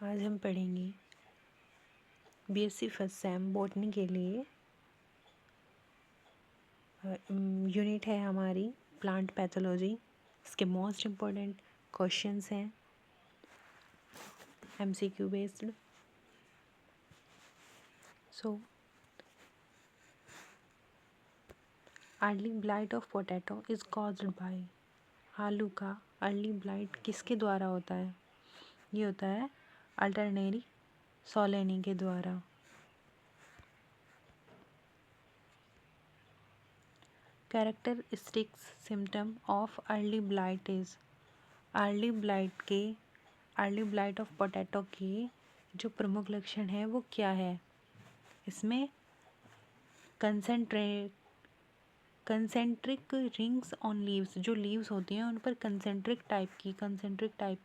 आज हम पढ़ेंगे बीएससी फर्स्ट सेम बॉटनी के लिए। यूनिट है हमारी प्लांट पैथोलॉजी। इसके मोस्ट इम्पोर्टेंट क्वेश्चंस हैं MCQ based. So early blight of potato is caused by. आलू का अर्ली ब्लाइट किसके द्वारा होता है? ये होता है अल्टरनेरी सोलेनी के द्वारा। Characteristics symptom of early blight is. Early blight of potato के जो प्रमुख लक्षण है वो क्या है? इसमें कंसेंट्रिक रिंग्स ऑन लीव्स, जो लीव्स होती हैं उन पर कंसेंट्रिक टाइप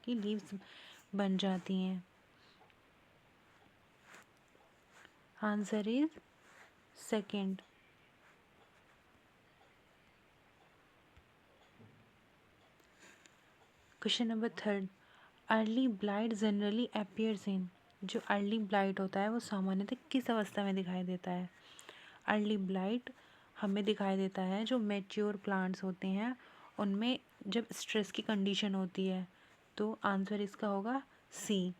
की लीव्स बन जाती हैं। Answer is second. Question number third, early blight generally appears इन। जो अर्ली ब्लाइट होता है वो सामान्यतः किस अवस्था में दिखाई देता है? अर्ली ब्लाइट हमें दिखाई देता है जो मैच्योर प्लांट्स होते हैं उनमें जब स्ट्रेस की कंडीशन होती है। तो आंसर इसका होगा C.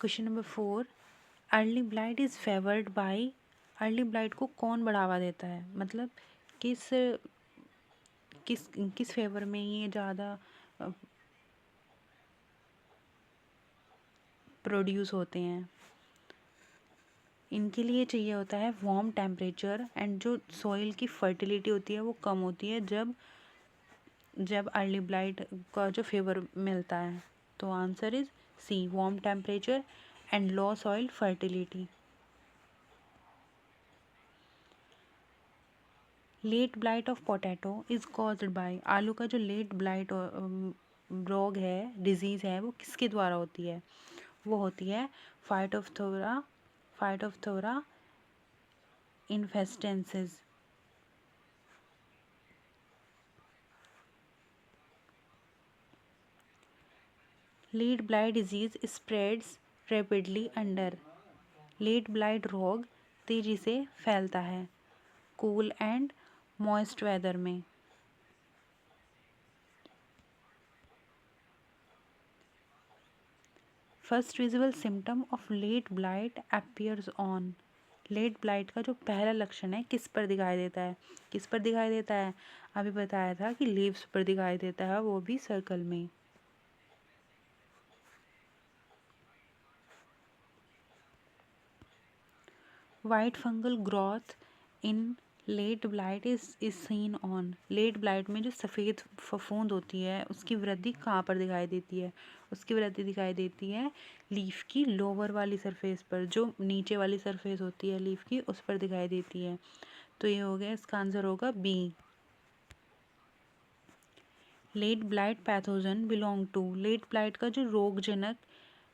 Question number four, early blight is favoured by. Early blight को कौन बढ़ावा देता है? मतलब किस किस किस फेवर में ये ज़्यादा प्रोड्यूस होते हैं? इनके लिए चाहिए होता है वार्म टेम्परेचर एंड जो सॉइल की फर्टिलिटी होती है वो कम होती है जब अर्ली ब्लाइट का जो फेवर मिलता है। तो answer is C, warm temperature and low soil fertility. Late blight of potato is caused by. आलू का जो लेट ब्लाइट रोग है, डिजीज़ है, वो किसके द्वारा होती है? वो होती है phytophthora infestans. Late blight disease spreads rapidly under. Late blight रोग तेजी से फैलता है कूल एंड मॉइस्ट वेदर में। First visible symptom of late blight appears on. Late blight का जो पहला लक्षण है किस पर दिखाई देता है? किस पर दिखाई देता है? अभी बताया था कि लीव्स पर दिखाई देता है, वो भी सर्कल में। White fungal growth in late blight is seen on. Late blight में जो सफ़ेद फफूंद होती है उसकी वृद्धि कहाँ पर दिखाई देती है? उसकी वृद्धि दिखाई देती है लीफ की लोअर वाली सरफेस पर, जो नीचे वाली सरफेस होती है लीफ की उस पर दिखाई देती है। तो ये हो गया, इसका आंसर होगा B. Late blight pathogen belong to. Late blight का जो रोगजनक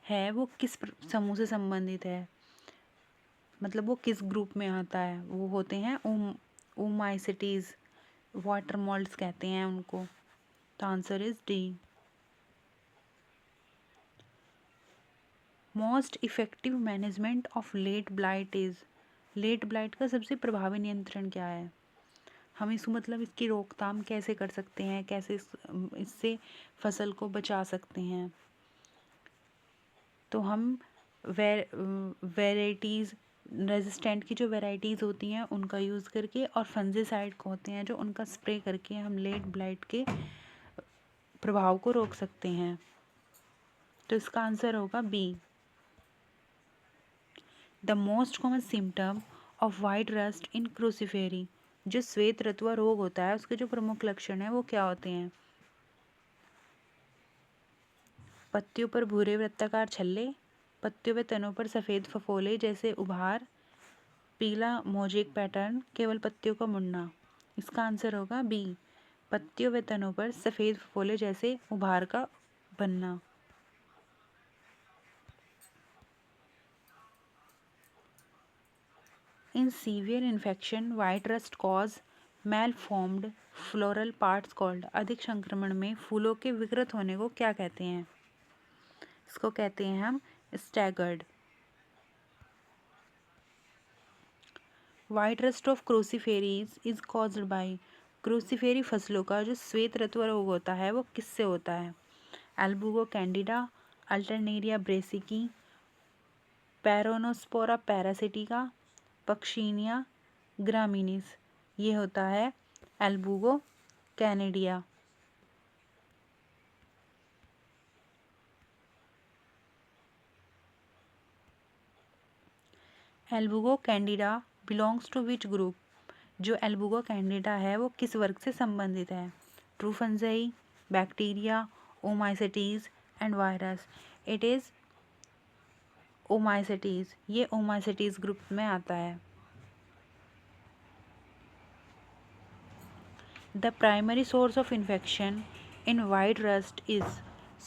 है वो किस समूह से संबंधित है? मतलब वो किस ग्रुप में आता है? वो होते हैं ओमाइसिटीज़, वाटर मॉल्ट्स कहते हैं उनको। तो answer is D. Most effective management of late blight is. Late blight का सबसे प्रभावी नियंत्रण क्या है? हम इसको मतलब इसकी रोकथाम कैसे कर सकते हैं, कैसे इससे फसल को बचा सकते हैं? तो हम वेराइटीज़, रेजिस्टेंट की जो वेराइटीज़ होती हैं उनका यूज़ करके और फंजीसाइड होते हैं जो उनका स्प्रे करके हम लेट ब्लाइट के प्रभाव को रोक सकते हैं। तो इसका आंसर होगा B. The most common symptom of white rust in cruciferae. जो श्वेत रतुआ रोग होता है उसके जो प्रमुख लक्षण हैं वो क्या होते हैं? पत्तियों पर भूरे वृत्ताकार छल्ले, पत्तियों व तनों पर सफ़ेद फफोले जैसे उभार, पीला मोजेक पैटर्न, केवल पत्तियों का मुड़ना। इसका आंसर होगा बी, पत्तियों व तनों पर सफ़ेद फफोले जैसे उभार का बनना। In severe infection white rust cause malformed floral parts called, अधिक संक्रमण में फूलों के विकृत होने को क्या कहते हैं? इसको कहते हैं हम staggered. White rust of crucifers is caused by, cruciferae फसलों का जो श्वेत रत्व रोग होता है वो किससे होता है? Albugo candida, alternaria brassicae, peronospora parasitica, puccinia graminis. ये होता है albugo candida. Albugo candida belongs to which group, जो एल्बुगो कैंडिडा है वो किस वर्ग से संबंधित है? True fungi, bacteria, oomycetes and virus. It is oomycetes, ये ओमाइसेटीज ग्रुप में आता है। The primary source of infection in white rust is,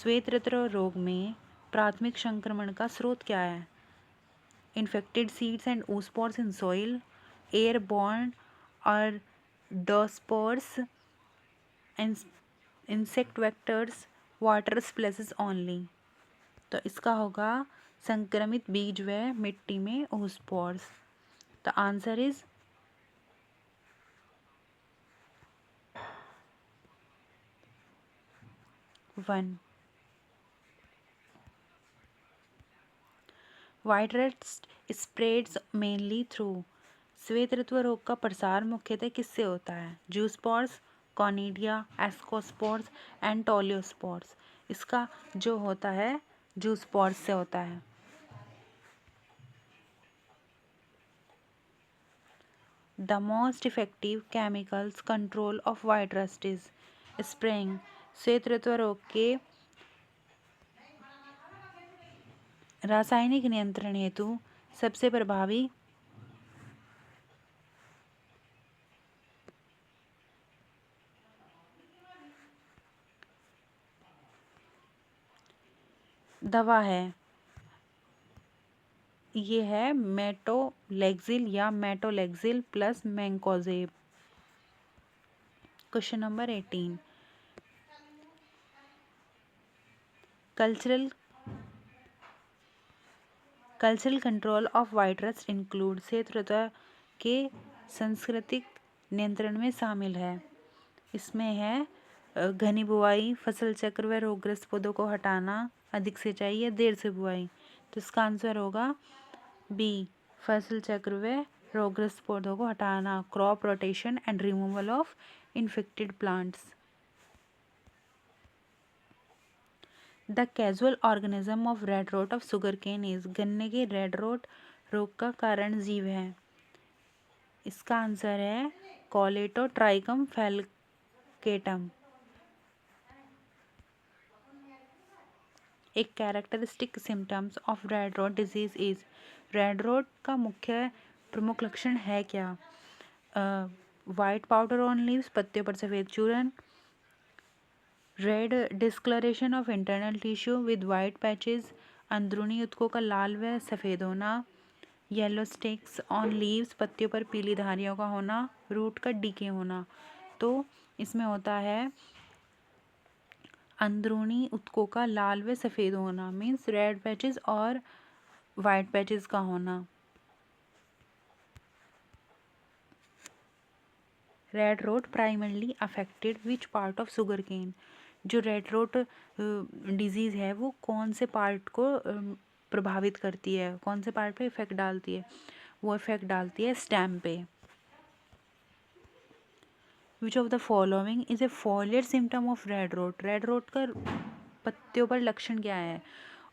श्वेत रत्व रोग में प्राथमिक संक्रमण का स्रोत क्या है? Infected seeds and oospores in soil, airborne और oospores, insect vectors, water splashes only. तो इसका होगा संक्रमित बीज व मिट्टी में oospores। The answer is 1। White rust spreads mainly through, श्वेत रत्व रोग का प्रसार मुख्यतः किससे होता है? Zoospores, conidia, ascospores and teliospores. इसका जो होता है जूस्पोर्स से होता है। The most effective chemicals control of white rust is, spraying, श्वेत रत्व रोग के रासायनिक नियंत्रण हेतु सबसे प्रभावी दवा है, ये है मेटोलेक्सिल या metalaxyl plus mancozeb. Question number 18, cultural control of white rust include, श्वेत रत्व के सांस्कृतिक नियंत्रण में शामिल है। इसमें है घनी बुआई, फसल चक्र व रोगग्रस्त पौधों को हटाना, अधिक सिंचाई या देर से बुआई। तो इसका आंसर होगा बी, फसल चक्र व रोगग्रस्त पौधों को हटाना, crop rotation and removal of infected plants. The causal organism of red rot of sugarcane is, गन्ने के रेड रोट रोग का कारण जीव है। इसका आंसर है कॉलेटोट्राइकम फैलकेटम। एक characteristic symptoms of red rot disease is, red rot का मुख्य प्रमुख लक्षण है क्या? वाइट पाउडर ऑन लीव्स, पत्तियों पर सफ़ेद चूर्ण, red discolouration of internal tissue with white patches, अंदरूनी ऊतकों का लाल व सफ़ेद होना, येलो स्टिक्स ऑन लीव्स, पत्तियों पर पीली धारियों का होना, रूट का डीके होना। तो इसमें होता है अंदरूनी ऊतकों का लाल व सफ़ेद होना, मीन्स रेड पैचेस और वाइट पैचेस का होना। Red rot primarily affected which part of sugar cane, जो रेड रोट डिजीज़ है वो कौन से पार्ट को प्रभावित करती है, कौन से पार्ट पे इफेक्ट डालती है? वो इफेक्ट डालती है स्टेम पे। Which of the following is a foliar symptom of red rot, red rot का पत्तियों पर लक्षण क्या है?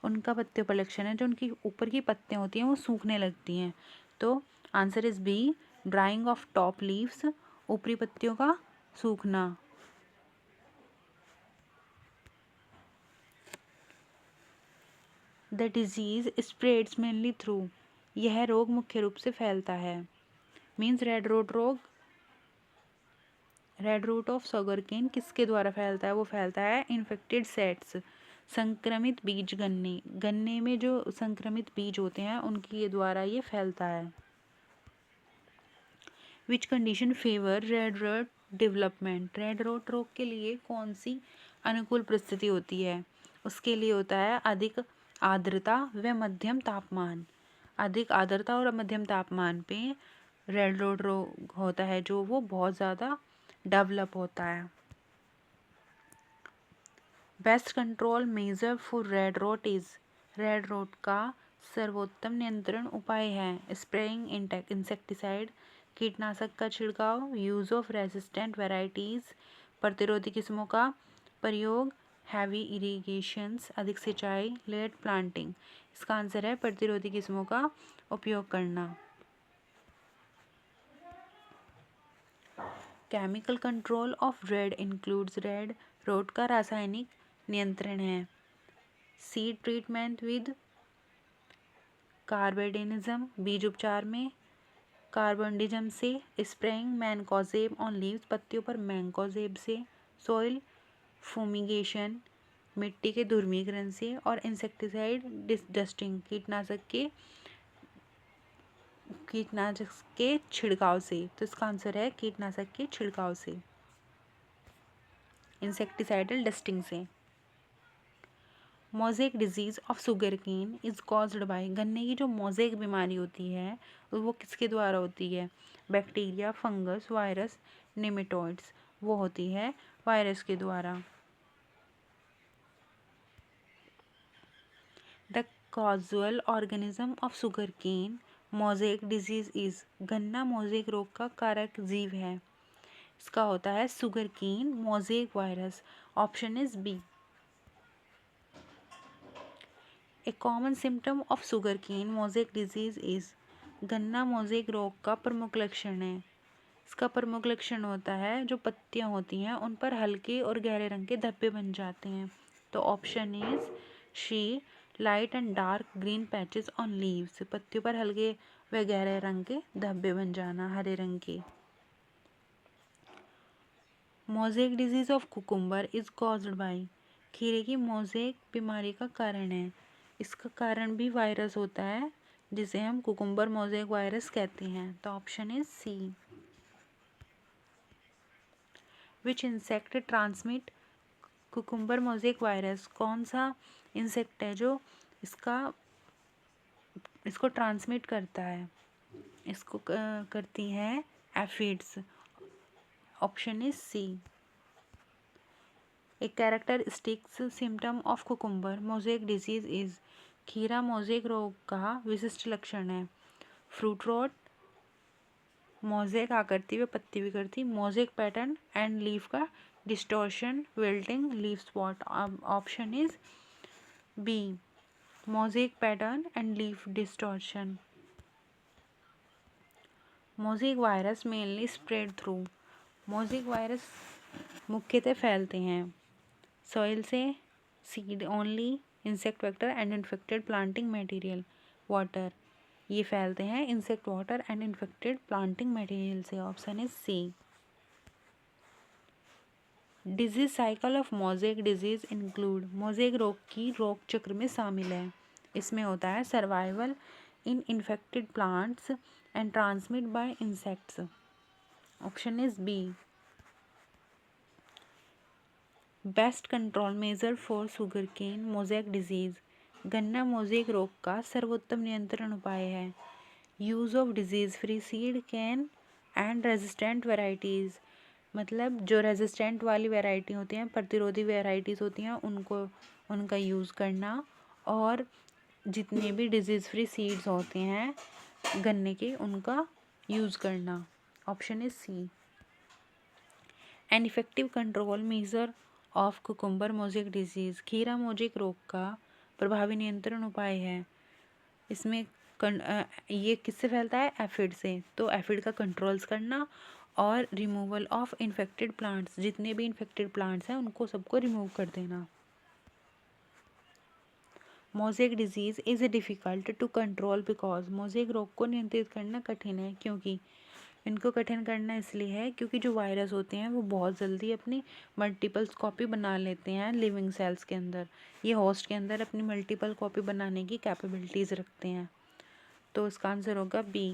उनका पत्तियों पर लक्षण है जो उनकी ऊपर की पत्तियां होती हैं वो सूखने लगती हैं। तो answer is B, drying of top leaves, ऊपरी पत्तियों का सूखना। The disease spreads mainly through, यह रोग मुख्य रूप से फैलता है, means red rot of sugarcane किसके द्वारा फैलता है? वो फैलता है इन्फेक्टेड सेट्स, संक्रमित बीज, गन्ने में जो संक्रमित बीज होते हैं उनके द्वारा ये फैलता है। Which condition favour red rot development, red rot रोग के लिए कौन सी अनुकूल परिस्थिति होती है? उसके लिए होता है अधिक आर्द्रता व मध्यम तापमान। अधिक आर्द्रता और मध्यम तापमान पे रेड रोट रोग होता है जो वो बहुत ज़्यादा डेवलप होता है। Best control measure for red rot is, red rot का सर्वोत्तम नियंत्रण उपाय है स्प्रेइंग इंसेक्टिसाइड, कीटनाशक का छिड़काव, यूज ऑफ रेसिस्टेंट वेराइटीज, प्रतिरोधी किस्मों का प्रयोग, हैवी इरिगेशंस, अधिक सिंचाई, लेट प्लांटिंग। इसका आंसर है प्रतिरोधी किस्मों का उपयोग करना। Chemical control of red includes, red rot का रासायनिक नियंत्रण है सीड ट्रीटमेंट विद कार्बेडेनिज्म, बीज उपचार में कार्बोनिज्म से, स्प्रेइंग मैनकोजेब ऑन लीव्स, पत्तियों पर मैनकोजेब से, सॉइल फूमिगेशन, मिट्टी के धूर्मीकरण से, और इंसेक्टिसाइड डस्टिंग, कीटनाशक के छिड़काव से। तो इसका आंसर है कीटनाशक के छिड़काव से, इंसेक्टिसाइडल डस्टिंग से। Mosaic disease of sugar cane is caused by, गन्ने की जो मोज़ेक बीमारी होती है वो किसके द्वारा होती है? Bacteria, fungus, virus, nematodes. वो होती है वायरस के द्वारा। The causal organism of sugar cane mosaic disease is, गन्ना मोज़ेक रोग का कारक जीव है। इसका होता है sugar cane mosaic virus. Option is B. A common symptom of sugar cane mosaic disease is, गन्ना मोज़ेक रोग का प्रमुख लक्षण है। इसका प्रमुख लक्षण होता है जो पत्तियां होती हैं उन पर हल्के और गहरे रंग के धब्बे बन जाते हैं। तो option is she, light and dark green patches on leaves, पत्तियों पर हल्के व गहरे रंग के धब्बे बन जाना हरे रंग के। Mosaic disease of cucumber is caused bye, खीरे की मोज़ेक बीमारी का कारण है। इसका कारण भी वायरस होता है जिसे हम कुकुम्बर मोज़ेक वायरस कहते हैं। तो option is C. Which insect transmit cucumber mosaic virus, कौन सा इंसेक्ट है जो इसको ट्रांसमिट करता है? इसको करती हैं aphids. Option is C. A characteristics symptom of cucumber mosaic disease is, खीरा मोज़ेक रोग का विशिष्ट लक्षण है फ्रूट रॉट, मोज़ेक आकृति व पत्ती विकृति, मोज़ेक पैटर्न एंड लीफ का distortion, wilting, leaf spot. Option is B, mosaic pattern and leaf distortion. Mosaic virus mainly spread through, mosaic virus मुख्यतः फैलते हैं सॉइल से, seed only, insect vector and infected planting material, water. ये फैलते हैं insect, water and infected planting material से। Option is C. Disease cycle of mosaic disease include, mosaic रोग की रोग चक्र में शामिल है। इसमें होता है survival in infected plants and transmit by insects. Option is B. Best control measure for sugar cane mosaic disease, गन्ना मोज़ेक रोग का सर्वोत्तम नियंत्रण उपाय है use of disease free seed cane and resistant varieties, मतलब जो रेजिस्टेंट वाली वैरायटी होती हैं, प्रतिरोधी वैराइटीज़ होती हैं, उनका यूज़ करना, और जितने भी डिजीज़ फ्री सीड्स होते हैं गन्ने के उनका यूज़ करना। Option is C. An effective control measure of cucumber mosaic disease, खीरा मोज़ेक रोग का प्रभावी नियंत्रण उपाय है। इसमें ये किससे फैलता है? एफिड से। तो एफिड का कंट्रोल्स करना और रिमूवल ऑफ इन्फेक्टेड प्लांट्स, जितने भी इन्फेक्टेड प्लांट्स हैं उनको सबको रिमूव कर देना। Mosaic disease is difficult to control because, मोज़ेक रोग को नियंत्रित करना कठिन है क्योंकि, इनको कठिन करना इसलिए है क्योंकि जो वायरस होते हैं वो बहुत जल्दी अपनी मल्टीपल कॉपी बना लेते हैं लिविंग सेल्स के अंदर। ये होस्ट के अंदर अपनी मल्टीपल कॉपी बनाने की कैपेबिलिटीज़ रखते हैं। तो इसका आंसर होगा B.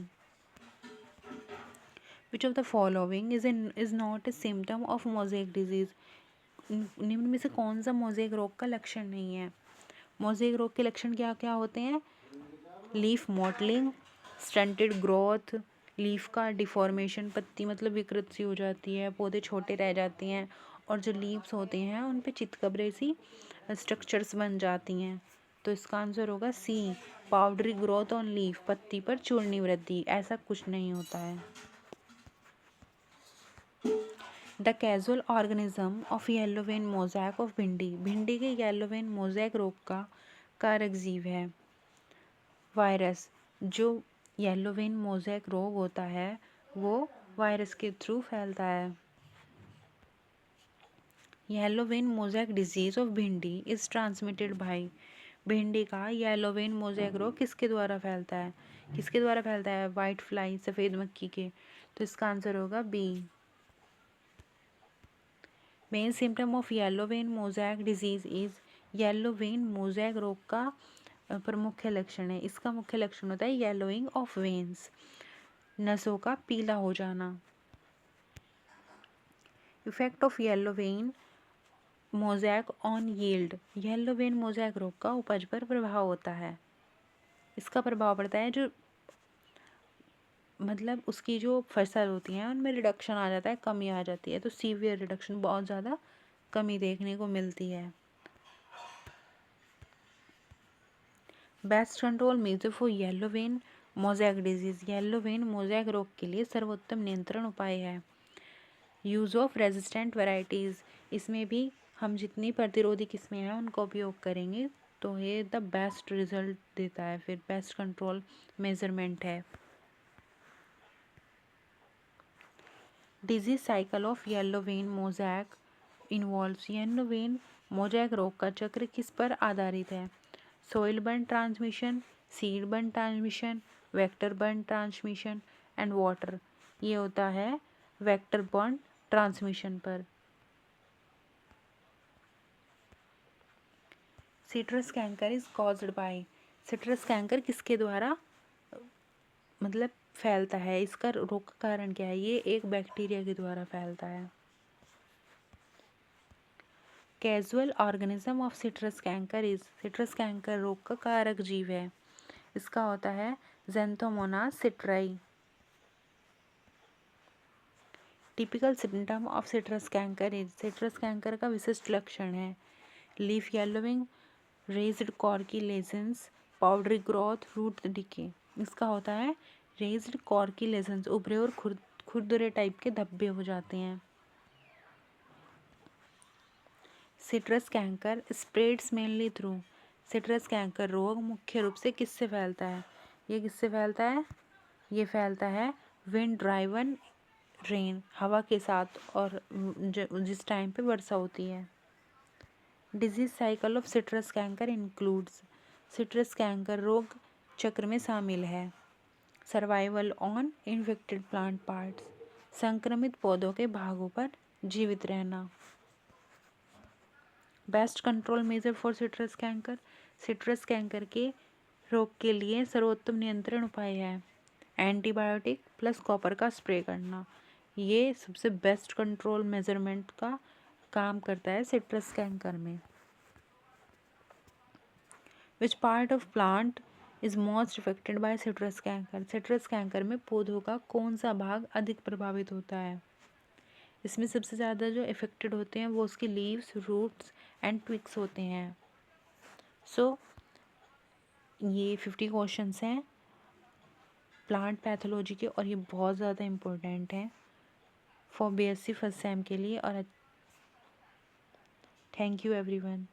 Which of the following is not a symptom of mosaic disease? निम्न में से कौन सा मोज़ेक रोग का लक्षण नहीं है? मोज़ेक रोग के लक्षण क्या क्या होते हैं? Leaf mottling, stunted growth, leaf का डिफॉर्मेशन, पत्ती मतलब विकृत सी हो जाती है, पौधे छोटे रह जाते हैं, और जो लीव्स होते हैं उन पे चितकबरे सी स्ट्रक्चर्स बन जाती हैं। तो इसका आंसर होगा सी, पाउडरी ग्रोथ ऑन लीफ, पत्ती पर चूर्णी वृद्धि। ऐसा कुछ नहीं होता है। The causal organism of yellow vein mosaic of भिंडी, भिंडी के येलो वेन मोज़ैक रोग का कारक जीव है वायरस। जो येलो वेन मोज़ैक रोग होता है वो वायरस के थ्रू फैलता है। Yellow vein mosaic disease of भिंडी इज ट्रांसमिटेड बाय, भिंडी का येलो वेन मोज़ैक रोग किसके द्वारा फैलता है? किसके द्वारा फैलता है? वाइट फ्लाई, सफ़ेद मक्खी के। तो इसका आंसर होगा B. Main symptom of yellow vein mosaic disease is, yellow vein mosaic रोग का प्रमुख लक्षण है, इसका मुख्य लक्षण होता है येलोइंग ऑफ वेन्स, नसों का पीला हो जाना। Effect of yellow vein mosaic on yield, yellow vein mosaic रोग का उपज पर प्रभाव होता है। इसका प्रभाव पड़ता है जो मतलब उसकी जो फसल होती हैं उनमें रिडक्शन आ जाता है, कमी आ जाती है। तो सीवियर रिडक्शन, बहुत ज़्यादा कमी देखने को मिलती है। Best control measure for yellow vein mosaic disease, yellow vein mosaic रोग के लिए सर्वोत्तम नियंत्रण उपाय है यूज़ ऑफ रेजिस्टेंट वैरायटीज़, इसमें भी हम जितनी प्रतिरोधी किस्में हैं उनका उपयोग करेंगे तो ये द बेस्ट रिजल्ट देता है, फिर बेस्ट कंट्रोल मेजरमेंट है। Disease cycle of yellow vein mosaic involves, yellow vein mosaic रोग का चक्र किस पर आधारित है? Soil burn transmission, seed burn transmission, vector burn transmission and water. ये होता है वेक्टर बर्न ट्रांसमिशन पर। Citrus canker is caused bye, citrus canker किसके द्वारा मतलब फैलता है? इसका रोग का कारण क्या है? ये एक बैक्टीरिया के द्वारा फैलता है। Causal organism of citrus canker is, citrus canker रोग का कारक जीव है, इसका होता है xanthomonas citri. Typical symptom of citrus canker is, citrus canker का विशिष्ट लक्षण है leaf yellowing, raised corky lesions, powdery growth, root decay. इसका होता है रेज्ड कॉर्की लेजेंस, उभरे और खुरदुरे टाइप के धब्बे हो जाते हैं। Citrus canker spreads mainly through, citrus canker रोग मुख्य रूप से किससे फैलता है? ये किससे फैलता है? ये फैलता है विंड ड्राइवन रेन, हवा के साथ, और जिस टाइम पे वर्षा होती है। Disease cycle of citrus canker includes, citrus canker रोग चक्र में शामिल है survival on infected plant parts, संक्रमित पौधों के भागों पर जीवित रहना। Best control measure for citrus canker, citrus canker के रोग के लिए सर्वोत्तम नियंत्रण उपाय है एंटीबायोटिक प्लस कॉपर का स्प्रे करना। ये सबसे बेस्ट कंट्रोल मेजरमेंट का काम करता है सिट्रस कैंकर में। Which part of plant is most affected by citrus canker, citrus canker में पौधों का कौन सा भाग अधिक प्रभावित होता है? इसमें सबसे ज़्यादा जो इफेक्टेड होते हैं वो उसकी लीव्स, रूट्स एंड ट्विक्स होते हैं। सो ये 50 क्वेश्चंस हैं प्लांट पैथोलॉजी के, और ये बहुत ज़्यादा इम्पोर्टेंट हैं फॉर BSc फर्स्ट सेम के लिए। और थैंक यू एवरीवन।